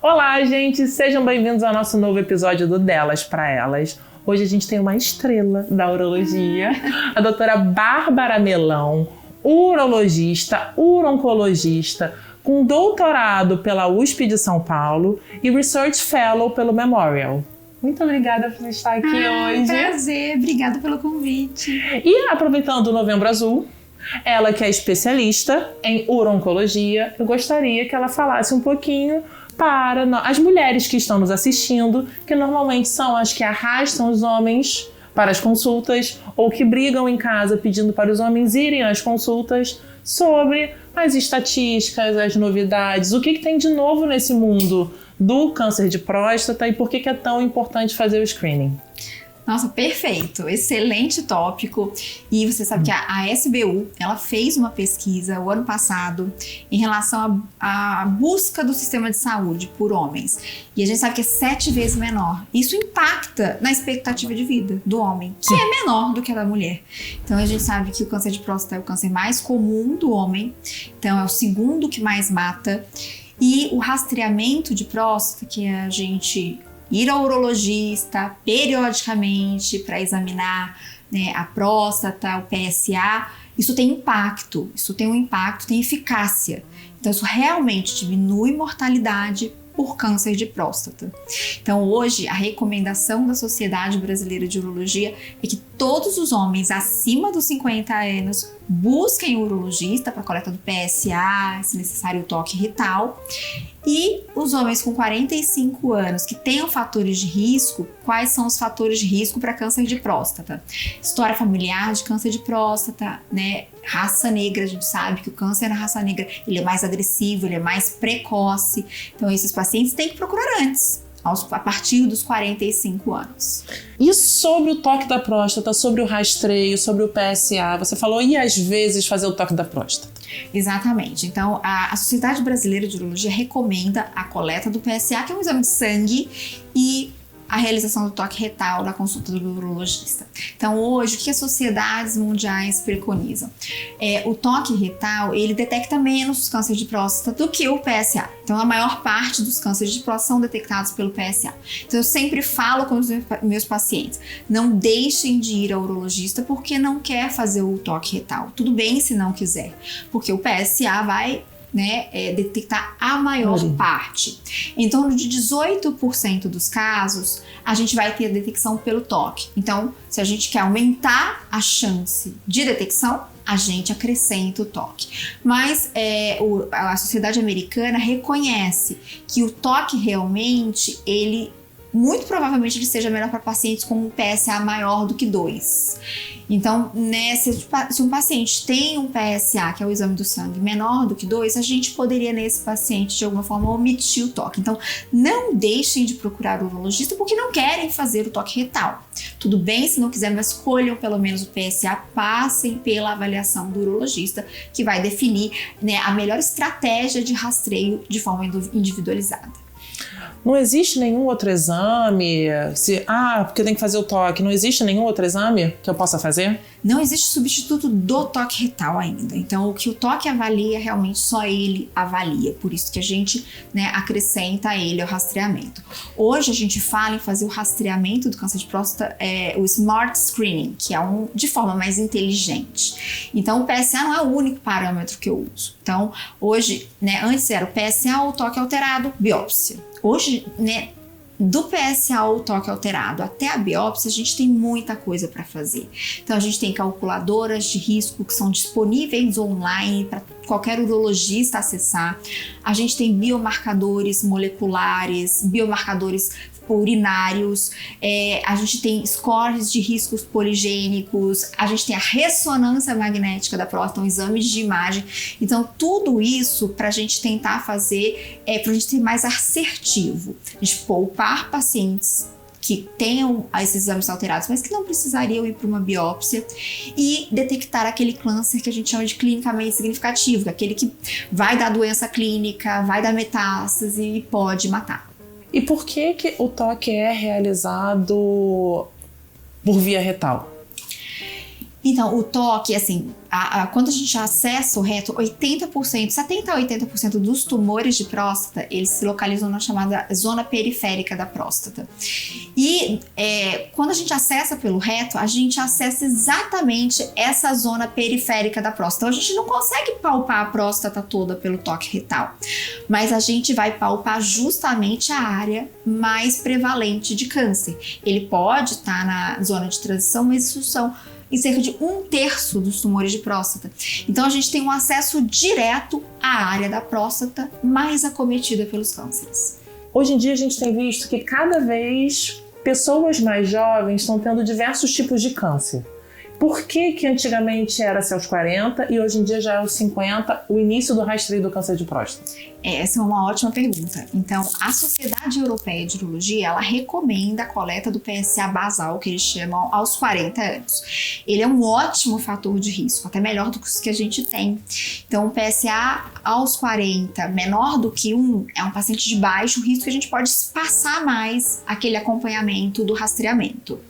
Olá, gente! Sejam bem-vindos ao nosso novo episódio do Delas para Elas. Hoje a gente tem uma estrela da urologia, a doutora Bárbara Melão, urologista, uroncologista, com doutorado pela USP de São Paulo e Research Fellow pelo Memorial. Muito obrigada por estar aqui hoje. Prazer, obrigada pelo convite. E aproveitando o Novembro Azul, ela que é especialista em uroncologia, eu gostaria que ela falasse um pouquinho para as mulheres que estão nos assistindo, que normalmente são as que arrastam os homens para as consultas ou que brigam em casa pedindo para os homens irem às consultas, sobre as estatísticas, as novidades, o que tem de novo nesse mundo do câncer de próstata e por que é tão importante fazer o screening. Nossa, perfeito, excelente tópico. E você sabe que a SBU, ela fez uma pesquisa o ano passado em relação à busca do sistema de saúde por homens. E a gente sabe que é 7 vezes menor. Isso impacta na expectativa de vida do homem, que é menor do que a da mulher. Então a gente sabe que o câncer de próstata é o câncer mais comum do homem. Então é o segundo que mais mata. E o rastreamento de próstata, que é a gente ir ao urologista periodicamente para examinar, né, a próstata, o PSA, isso tem impacto, tem eficácia. Então isso realmente diminui mortalidade por câncer de próstata. Então hoje a recomendação da Sociedade Brasileira de Urologia é que todos os homens acima dos 50 anos busquem o urologista para coleta do PSA, se necessário o toque retal. E os homens com 45 anos que tenham fatores de risco, quais são os fatores de risco para câncer de próstata? História familiar de câncer de próstata, né? Raça negra, a gente sabe que o câncer na raça negra ele é mais agressivo, ele é mais precoce. Então esses pacientes têm que procurar antes, a partir dos 45 anos. E sobre o toque da próstata, sobre o rastreio, sobre o PSA, você falou, e às vezes fazer o toque da próstata? Exatamente. Então, a Sociedade Brasileira de Urologia recomenda a coleta do PSA, que é um exame de sangue, e a realização do toque retal na consulta do urologista. Então, hoje, o que as sociedades mundiais preconizam? O toque retal, ele detecta menos os cânceres de próstata do que o PSA. Então, a maior parte dos cânceres de próstata são detectados pelo PSA. Então, eu sempre falo com os meus pacientes, não deixem de ir ao urologista porque não quer fazer o toque retal. Tudo bem se não quiser, porque o PSA vai detectar a maior parte. Em torno de 18% dos casos, a gente vai ter a detecção pelo toque. Então, se a gente quer aumentar a chance de detecção, a gente acrescenta o toque. Mas a Sociedade Americana reconhece que o toque realmente, muito provavelmente ele seja melhor para pacientes com um PSA maior do que 2. Então, se um paciente tem um PSA, que é o exame do sangue, menor do que 2, a gente poderia nesse paciente de alguma forma omitir o toque. Então, não deixem de procurar o urologista porque não querem fazer o toque retal. Tudo bem se não quiser, mas escolham pelo menos o PSA, passem pela avaliação do urologista, que vai definir, a melhor estratégia de rastreio de forma individualizada. Não existe nenhum outro exame? Porque tem que fazer o toque. Não existe nenhum outro exame que eu possa fazer? Não existe substituto do toque retal ainda. Então, o que o toque avalia, realmente só ele avalia. Por isso que a gente, acrescenta ele ao rastreamento. Hoje, a gente fala em fazer o rastreamento do câncer de próstata, o Smart Screening, que é de forma mais inteligente. Então, o PSA não é o único parâmetro que eu uso. Então, hoje, antes era o PSA ou toque alterado, biópsia. Hoje, do PSA ao toque alterado até a biópsia, a gente tem muita coisa para fazer. Então, a gente tem calculadoras de risco que são disponíveis online para qualquer urologista acessar. A gente tem biomarcadores moleculares, biomarcadores urinários, a gente tem scores de riscos poligênicos, a gente tem a ressonância magnética da próstata, um exame de imagem. Então, tudo isso para a gente tentar fazer, para a gente ser mais assertivo, a gente poupar pacientes que tenham esses exames alterados, mas que não precisariam ir para uma biópsia, e detectar aquele câncer que a gente chama de clinicamente significativo, aquele que vai dar doença clínica, vai dar metástase e pode matar. E por que o toque é realizado por via retal? Então, o toque, assim, quando a gente acessa o reto, 80%, 70% a 80% dos tumores de próstata, eles se localizam na chamada zona periférica da próstata. E quando a gente acessa pelo reto, a gente acessa exatamente essa zona periférica da próstata. Então, a gente não consegue palpar a próstata toda pelo toque retal, mas a gente vai palpar justamente a área mais prevalente de câncer. Ele pode estar na zona de transição, mas isso são em cerca de 1/3 dos tumores de próstata. Então a gente tem um acesso direto à área da próstata mais acometida pelos cânceres. Hoje em dia a gente tem visto que cada vez pessoas mais jovens estão tendo diversos tipos de câncer. Por que antigamente era aos 40 e hoje em dia já é aos 50 o início do rastreio do câncer de próstata? Essa é uma ótima pergunta. Então, a Sociedade Europeia de Urologia, ela recomenda a coleta do PSA basal, que eles chamam aos 40 anos. Ele é um ótimo fator de risco, até melhor do que os que a gente tem. Então, o PSA aos 40, menor do que 1, é um paciente de baixo risco que a gente pode espaçar mais aquele acompanhamento do rastreamento.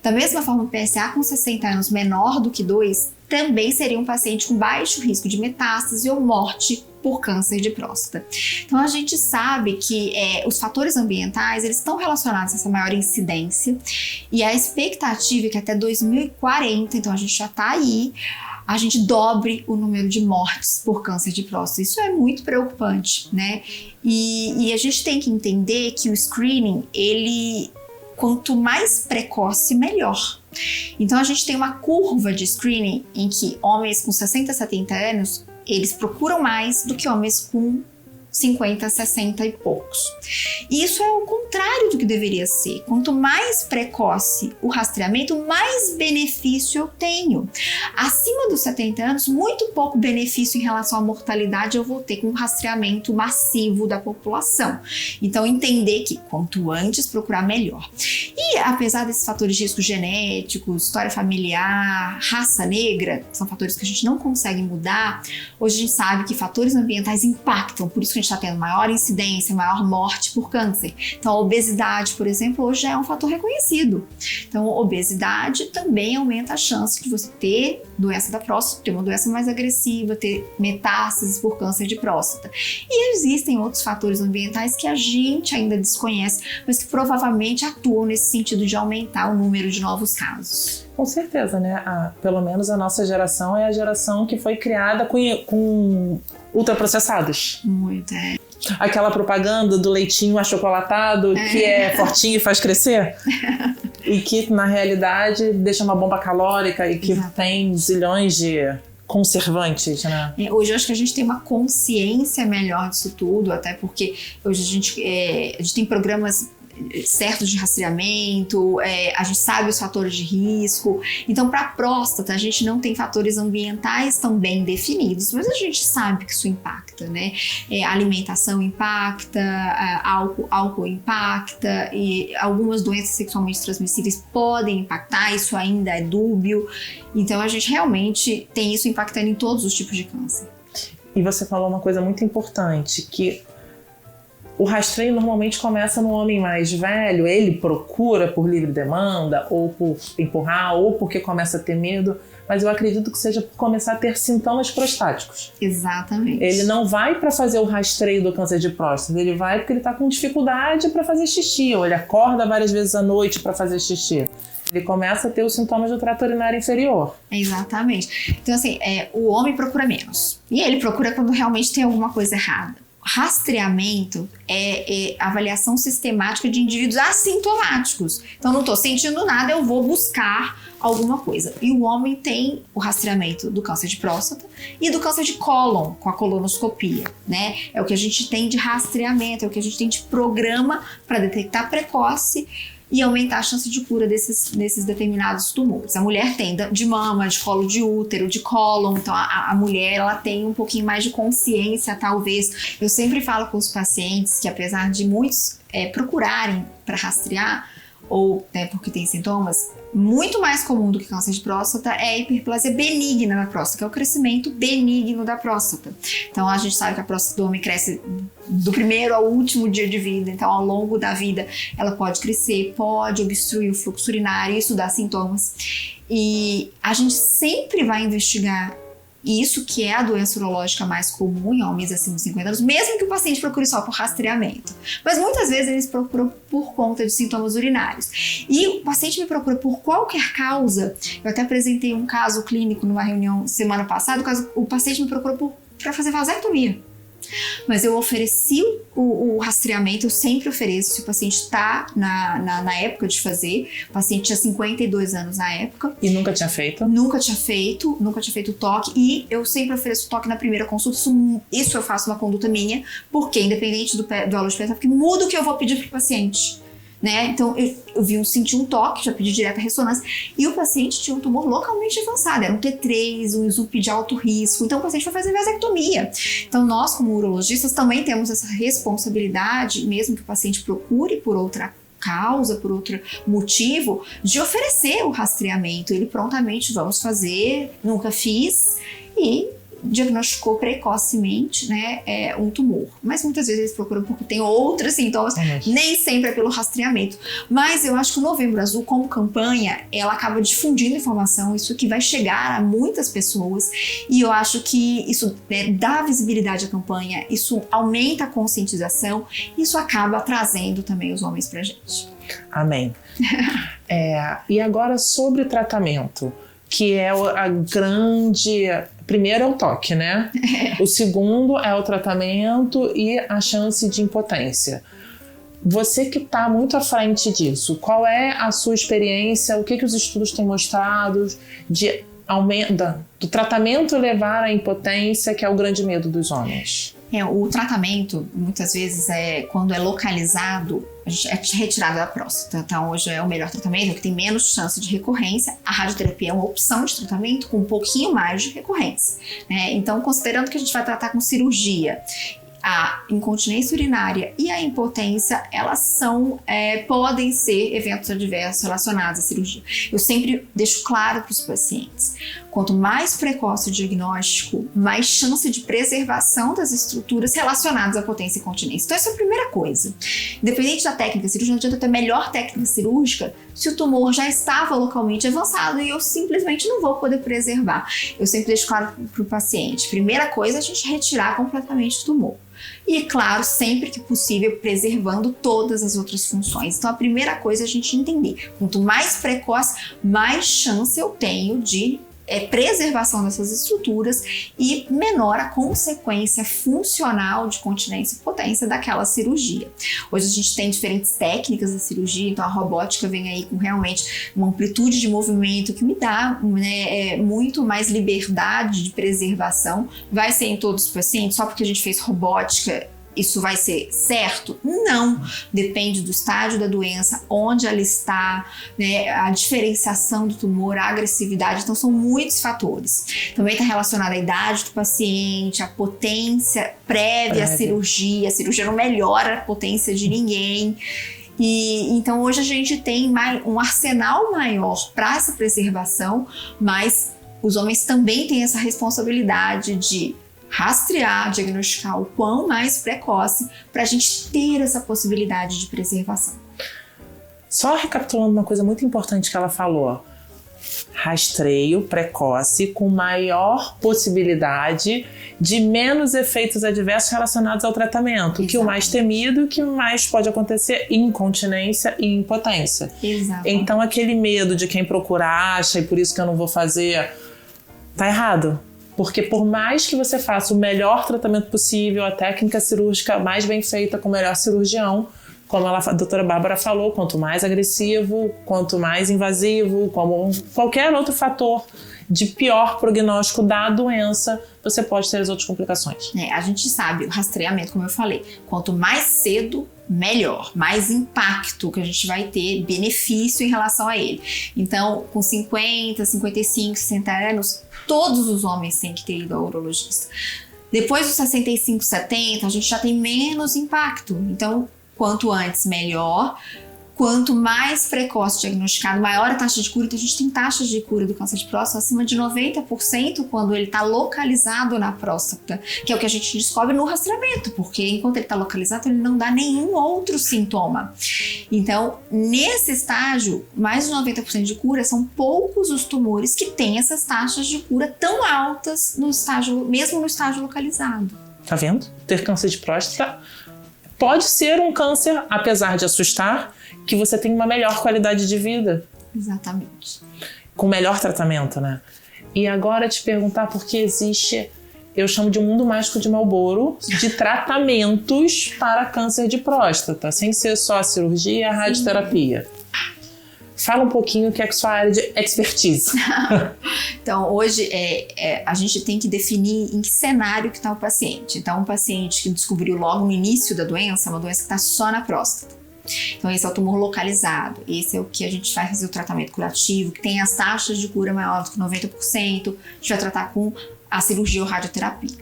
Da mesma forma, o PSA com 60 anos menor do que 2, também seria um paciente com baixo risco de metástase ou morte por câncer de próstata. Então a gente sabe que os fatores ambientais eles estão relacionados a essa maior incidência e a expectativa é que até 2040, então a gente já está aí, a gente dobre o número de mortes por câncer de próstata. Isso é muito preocupante, né? E a gente tem que entender que o screening, quanto mais precoce, melhor. Então a gente tem uma curva de screening em que homens com 60, 70 anos, eles procuram mais do que homens com 50, 60 e poucos. E isso é o contrário do que deveria ser. Quanto mais precoce o rastreamento, mais benefício eu tenho. Acima dos 70 anos, muito pouco benefício em relação à mortalidade eu vou ter com um rastreamento massivo da população. Então, entender que quanto antes procurar, melhor. E apesar desses fatores de risco genéticos, história familiar, raça negra, são fatores que a gente não consegue mudar, hoje a gente sabe que fatores ambientais impactam, por isso que a gente está tendo maior incidência, maior morte por câncer. Então, a obesidade, por exemplo, hoje já é um fator reconhecido. Então, a obesidade também aumenta a chance de você ter doença da próstata, ter uma doença mais agressiva, ter metástases por câncer de próstata. E existem outros fatores ambientais que a gente ainda desconhece, mas que provavelmente atuam nesse sentido de aumentar o número de novos casos. Com certeza, né? Pelo menos a nossa geração é a geração que foi criada com ultraprocessados. Muito, Aquela propaganda do leitinho achocolatado que é fortinho e faz crescer. E que, na realidade, deixa uma bomba calórica e que tem zilhões de conservantes, né? Hoje eu acho que a gente tem uma consciência melhor disso tudo, até porque hoje a gente tem programas certos de rastreamento, a gente sabe os fatores de risco. Então, para a próstata, a gente não tem fatores ambientais tão bem definidos, mas a gente sabe que isso impacta, né? A alimentação impacta, álcool impacta, e algumas doenças sexualmente transmissíveis podem impactar, isso ainda é dúbio. Então, a gente realmente tem isso impactando em todos os tipos de câncer. E você falou uma coisa muito importante, que o rastreio normalmente começa no homem mais velho, ele procura por livre demanda, ou por empurrar, ou porque começa a ter medo, mas eu acredito que seja por começar a ter sintomas prostáticos. Exatamente. Ele não vai para fazer o rastreio do câncer de próstata, ele vai porque ele está com dificuldade para fazer xixi, ou ele acorda várias vezes à noite para fazer xixi. Ele começa a ter os sintomas do trato urinário inferior. Exatamente. Então, assim, o homem procura menos. E ele procura quando realmente tem alguma coisa errada. Rastreamento é avaliação sistemática de indivíduos assintomáticos. Então, não estou sentindo nada, eu vou buscar alguma coisa. E o homem tem o rastreamento do câncer de próstata e do câncer de cólon, com a colonoscopia, né? É o que a gente tem de rastreamento, é o que a gente tem de programa para detectar precoce e aumentar a chance de cura desses determinados tumores. A mulher tem de mama, de colo de útero, de cólon, então a mulher ela tem um pouquinho mais de consciência, talvez. Eu sempre falo com os pacientes que, apesar de muitos procurarem para rastrear, ou porque tem sintomas, muito mais comum do que câncer de próstata é a hiperplasia benigna da próstata, que é o crescimento benigno da próstata. Então a gente sabe que a próstata do homem cresce do primeiro ao último dia de vida, então ao longo da vida ela pode crescer, pode obstruir o fluxo urinário, isso dá sintomas. E a gente sempre vai investigar isso, que é a doença urológica mais comum em homens acima de 50 anos, mesmo que o paciente procure só por rastreamento. Mas muitas vezes eles procuram por conta de sintomas urinários. E o paciente me procura por qualquer causa. Eu até apresentei um caso clínico numa reunião semana passada, o paciente me procurou para fazer vasectomia. Mas eu ofereci o rastreamento, eu sempre ofereço, se o paciente está na época de fazer. O paciente tinha 52 anos na época. E nunca tinha feito? Nunca tinha feito o toque. E eu sempre ofereço o toque na primeira consulta. Isso eu faço uma conduta minha, porque independente do valor de peça, porque muda o que eu vou pedir para o paciente. Né? Então, eu senti um toque, já pedi direta ressonância, e o paciente tinha um tumor localmente avançado, era um T3, um ISUP de alto risco, então o paciente foi fazer vasectomia. Então, nós, como urologistas, também temos essa responsabilidade, mesmo que o paciente procure por outra causa, por outro motivo, de oferecer o rastreamento. Ele prontamente, vamos fazer, nunca fiz, e diagnosticou precocemente, né, um tumor. Mas muitas vezes eles procuram porque tem outros sintomas, nem sempre é pelo rastreamento. Mas eu acho que o Novembro Azul, como campanha, ela acaba difundindo informação, isso que vai chegar a muitas pessoas, e eu acho que isso dá visibilidade à campanha, isso aumenta a conscientização, isso acaba trazendo também os homens pra gente. Amém. E agora sobre o tratamento, que é a grande... Primeiro é o toque, né? O segundo é o tratamento e a chance de impotência. Você que está muito à frente disso, qual é a sua experiência? O que os estudos têm mostrado de do tratamento levar à impotência, que é o grande medo dos homens? O tratamento, muitas vezes, quando é localizado, é retirado da próstata. Então, hoje é o melhor tratamento, é que tem menos chance de recorrência. A radioterapia é uma opção de tratamento com um pouquinho mais de recorrência, né? Então, considerando que a gente vai tratar com cirurgia, a incontinência urinária e a impotência, elas podem ser eventos adversos relacionados à cirurgia. Eu sempre deixo claro para os pacientes, quanto mais precoce o diagnóstico, mais chance de preservação das estruturas relacionadas à potência e incontinência. Então essa é a primeira coisa. Independente da técnica cirúrgica, não adianta ter a melhor técnica cirúrgica se o tumor já estava localmente avançado e eu simplesmente não vou poder preservar. Eu sempre deixo claro para o paciente, primeira coisa é a gente retirar completamente o tumor. E, claro, sempre que possível, preservando todas as outras funções. Então, a primeira coisa é a gente entender. Quanto mais precoce, mais chance eu tenho de preservação dessas estruturas e menor a consequência funcional de continência e potência daquela cirurgia. Hoje a gente tem diferentes técnicas da cirurgia, então a robótica vem aí com realmente uma amplitude de movimento que me dá muito mais liberdade de preservação. Vai ser em todos os pacientes, só porque a gente fez robótica isso vai ser certo? Não. Depende do estágio da doença, onde ela está, né, a diferenciação do tumor, a agressividade. Então, são muitos fatores. Também está relacionado à idade do paciente, à potência prévia à cirurgia. A cirurgia não melhora a potência de ninguém. E então, hoje a gente tem um arsenal maior para essa preservação, mas os homens também têm essa responsabilidade de rastrear, diagnosticar o quão mais precoce para a gente ter essa possibilidade de preservação. Só recapitulando uma coisa muito importante que ela falou. Rastreio precoce com maior possibilidade de menos efeitos adversos relacionados ao tratamento. Exato. Que o mais temido, que mais pode acontecer, incontinência e impotência. Exato. Então aquele medo de quem procura acha e por isso que eu não vou fazer, tá errado. Porque por mais que você faça o melhor tratamento possível, a técnica cirúrgica mais bem feita com o melhor cirurgião, como a doutora Bárbara falou, quanto mais agressivo, quanto mais invasivo, como qualquer outro fator de pior prognóstico da doença, você pode ter as outras complicações. A gente sabe, o rastreamento, como eu falei, quanto mais cedo, melhor, mais impacto que a gente vai ter, benefício em relação a ele. Então, com 50, 55, 60 anos, todos os homens têm que ter ido ao urologista. Depois dos 65, 70, a gente já tem menos impacto. Então, quanto antes, melhor. Quanto mais precoce diagnosticado, maior a taxa de cura. Então, a gente tem taxas de cura do câncer de próstata acima de 90% quando ele está localizado na próstata, que é o que a gente descobre no rastreamento, porque enquanto ele está localizado, ele não dá nenhum outro sintoma. Então, nesse estágio, mais de 90% de cura, são poucos os tumores que têm essas taxas de cura tão altas no estágio, mesmo no estágio localizado. Tá vendo? Ter câncer de próstata pode ser um câncer, apesar de assustar, que você tem uma melhor qualidade de vida. Exatamente. Com melhor tratamento, né? E agora te perguntar por que existe, eu chamo de um mundo mágico de Marlboro, de tratamentos para câncer de próstata, sem ser só a cirurgia e a radioterapia. Fala um pouquinho o que é sua área de expertise. Então, hoje a gente tem que definir em que cenário que está o paciente. Então, um paciente que descobriu logo no início da doença, uma doença que está só na próstata. Então, esse é o tumor localizado. Esse é o que a gente vai fazer o tratamento curativo, que tem as taxas de cura maiores que 90%. A gente vai tratar com a cirurgia ou radioterapia.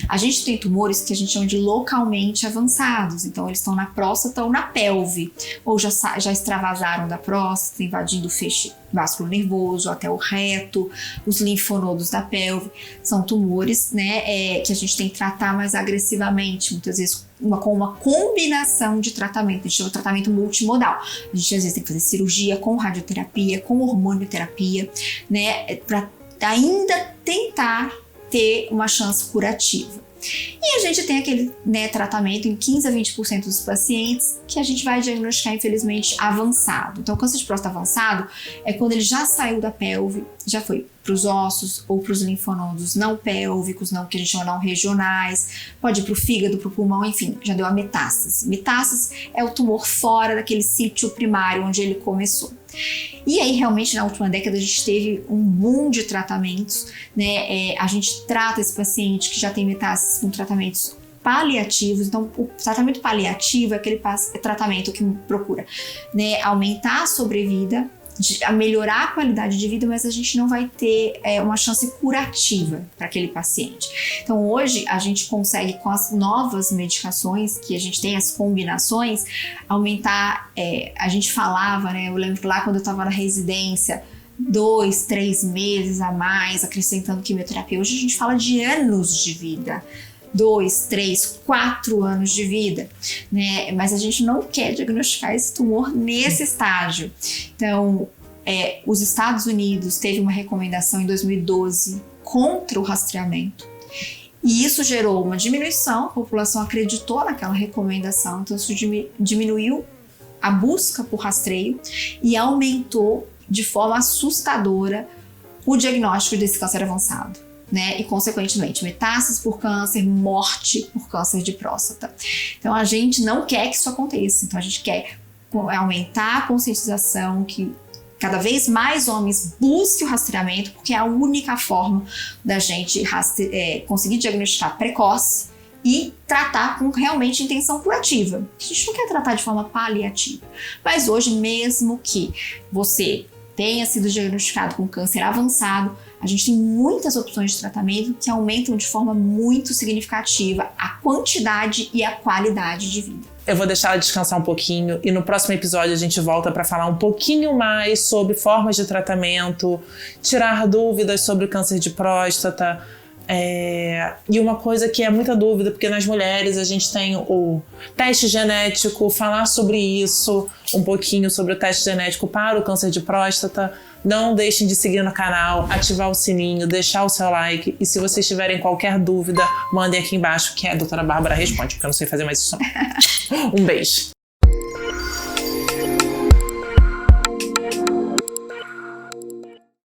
A gente tem tumores que a gente chama de localmente avançados. Então, eles estão na próstata ou na pelve. Ou já extravasaram da próstata, invadindo o feixe vascular nervoso, até o reto, os linfonodos da pelve. São tumores, né, que a gente tem que tratar mais agressivamente, muitas vezes com uma combinação de tratamento. A gente chama de tratamento multimodal. A gente às vezes tem que fazer cirurgia com radioterapia, com hormonioterapia, né, para ainda tentar ter uma chance curativa. E a gente tem aquele, né, tratamento em 15 a 20% dos pacientes que a gente vai diagnosticar, infelizmente, avançado. Então, o câncer de próstata avançado é quando ele já saiu da pelve, já foi para os ossos ou para os linfonodos não pélvicos, não, que a gente chama não regionais, pode ir para o fígado, para o pulmão, enfim, já deu a metástase. Metástase é o tumor fora daquele sítio primário onde ele começou. E aí, realmente, na última década, a gente teve um boom de tratamentos, né? A gente trata esse paciente que já tem metástase com tratamentos paliativos. Então, o tratamento paliativo é aquele tratamento que procura, né, aumentar a sobrevida, a melhorar a qualidade de vida, mas a gente não vai ter uma chance curativa para aquele paciente. Então, hoje, a gente consegue, com as novas medicações, que a gente tem as combinações, aumentar, a gente falava, né, eu lembro lá quando eu estava na residência, 2, 3 meses a mais, acrescentando quimioterapia. Hoje a gente fala de anos de vida. 2, 3, 4 anos de vida, né? Mas a gente não quer diagnosticar esse tumor nesse estágio. Então, os Estados Unidos teve uma recomendação em 2012 contra o rastreamento. E isso gerou uma diminuição, a população acreditou naquela recomendação, então isso diminuiu a busca por rastreio e aumentou de forma assustadora o diagnóstico desse câncer avançado, né? E, consequentemente, metástases por câncer, morte por câncer de próstata. Então, a gente não quer que isso aconteça. Então, a gente quer aumentar a conscientização, que cada vez mais homens busquem o rastreamento, porque é a única forma da gente conseguir diagnosticar precoce e tratar com realmente intenção curativa. A gente não quer tratar de forma paliativa. Mas hoje, mesmo que você tenha sido diagnosticado com câncer avançado, a gente tem muitas opções de tratamento que aumentam de forma muito significativa a quantidade e a qualidade de vida. Eu vou deixar ela descansar um pouquinho e no próximo episódio a gente volta para falar um pouquinho mais sobre formas de tratamento, tirar dúvidas sobre o câncer de próstata. E uma coisa que é muita dúvida, porque nas mulheres a gente tem o teste genético, falar sobre isso, um pouquinho sobre o teste genético para o câncer de próstata. Não deixem de seguir no canal, ativar o sininho, deixar o seu like. E se vocês tiverem qualquer dúvida, mandem aqui embaixo que a doutora Bárbara responde, porque eu não sei fazer mais isso não. Um beijo!